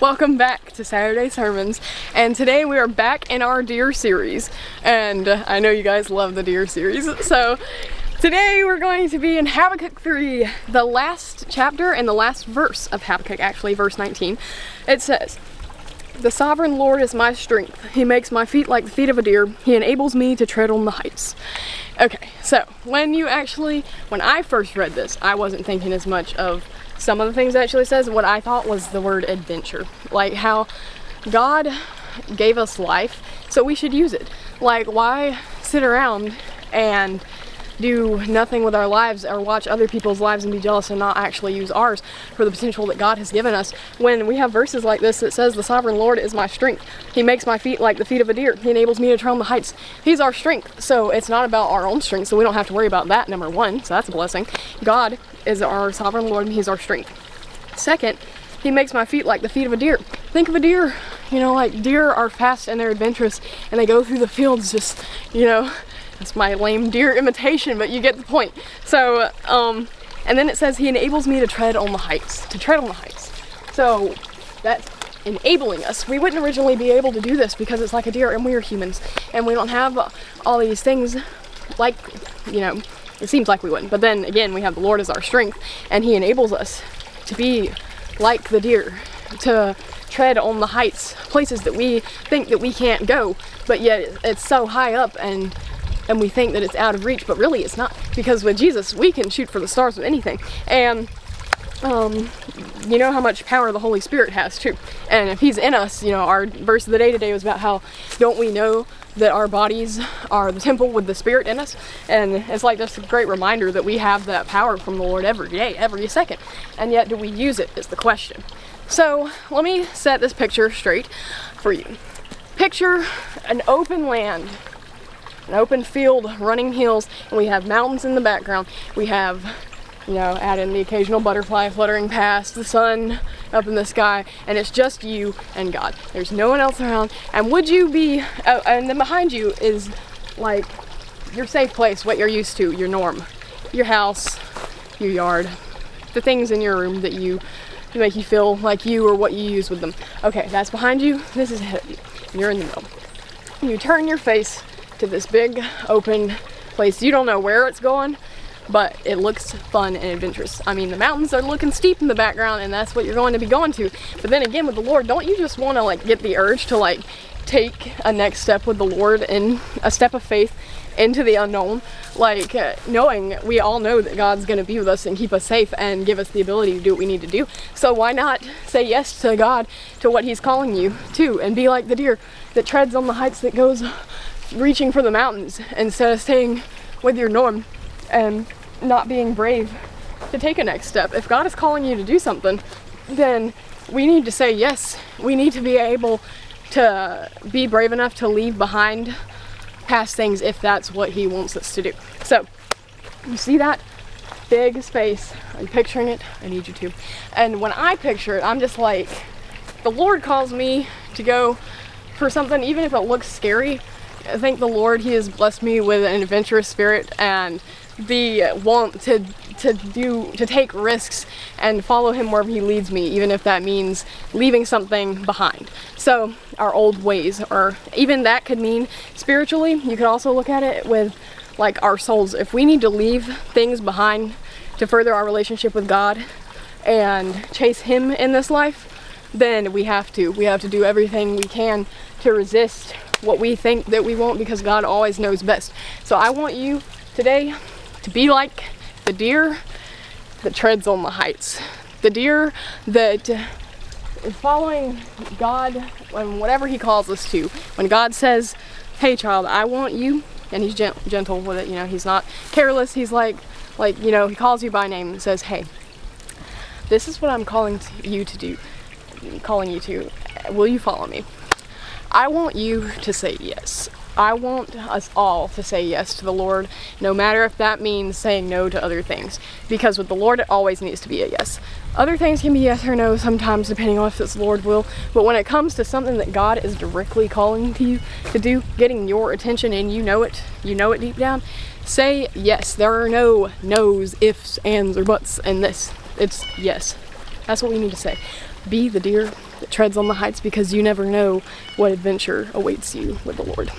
Welcome back to Saturday Sermons, and today we are back in our deer series, and I know you guys love the deer series, so today we're going to be in Habakkuk 3, the last chapter and the last verse of Habakkuk, actually, verse 19. It says, "The sovereign Lord is my strength. He makes my feet like the feet of a deer. He enables me to tread on the heights." Okay, so when I first read this, I wasn't thinking as much of some of the things it actually says. What I thought was the word adventure. Like how God gave us life, so we should use it. Like, why sit around and do nothing with our lives or watch other people's lives and be jealous and not actually use ours for the potential that God has given us, when we have verses like this that says, "The sovereign Lord is my strength. He makes my feet like the feet of a deer. He enables me to tread on the heights." He's our strength. So it's not about our own strength, so we don't have to worry about that, number one. So that's a blessing. God is our sovereign Lord and he's our strength. Second, he makes my feet like the feet of a deer. Think of a deer, like deer are fast and they're adventurous and they go through the fields just, that's my lame deer imitation, but you get the point. So, and then it says he enables me to tread on the heights, So that's enabling us. We wouldn't originally be able to do this because it's like a deer and we are humans and we don't have all these things like, it seems like we wouldn't. But then again, we have the Lord as our strength and he enables us to be like the deer, to tread on the heights, places that we think that we can't go, but yet it's so high up and we think that it's out of reach, but really it's not, because with Jesus we can shoot for the stars with anything. And you know how much power the Holy Spirit has too, and if he's in us, our verse of the day today was about how don't we know that our bodies are the temple with the Spirit in us, and it's like just a great reminder that we have that power from the Lord every day, every second, and yet do we use it is the question. So let me set this picture straight for you. Picture an open land, an open field, running hills, and we have mountains in the background. We have, add in the occasional butterfly fluttering past, the sun up in the sky, and it's just you and God. There's no one else around. And would you be, and then behind you is like your safe place, what you're used to, your norm, your house, your yard, the things in your room that make you feel like you or what you use with them. Okay, that's behind you, this is ahead of you, and you're in the middle. You turn your face to this big open place. You don't know where it's going, but it looks fun and adventurous. I mean, the mountains are looking steep in the background and that's what you're going to be going to. But then again, with the Lord, don't you just want to get the urge to take a next step with the Lord, in a step of faith into the unknown, knowing we all know that God's going to be with us and keep us safe and give us the ability to do what we need to do. So why not say yes to God, to what he's calling you to, and be like the deer that treads on the heights, that goes reaching for the mountains instead of staying with your norm and not being brave to take a next step. If God is calling you to do something, then we need to say yes. We need to be able to be brave enough to leave behind past things if that's what he wants us to do. So you see that big space? I'm picturing it. I need you to. And when I picture it, I'm just like, the Lord calls me to go for something, even if it looks scary. I thank the Lord, he has blessed me with an adventurous spirit and the want to take risks and follow him wherever he leads me, even if that means leaving something behind. So our old ways, or even that could mean spiritually. You could also look at it with our souls. If we need to leave things behind to further our relationship with God and chase him in this life, then we have to do everything we can to resist what we think that we want, because God always knows best. So I want you today to be like the deer that treads on the heights, the deer that is following God and whatever he calls us to. When God says, "Hey child, I want you," and he's gentle with it, he's not careless, he's he calls you by name and says, "Hey, this is what I'm calling you to. Will you follow me?" I want you to say yes. I want us all to say yes to the Lord, no matter if that means saying no to other things. Because with the Lord, it always needs to be a yes. Other things can be yes or no sometimes, depending on if it's the Lord's will. But when it comes to something that God is directly calling to you to do, getting your attention, and you know it deep down, say yes. There are no no's, ifs, ands, or buts in this. It's yes. That's what we need to say. Be the deer that treads on the heights, because you never know what adventure awaits you with the Lord.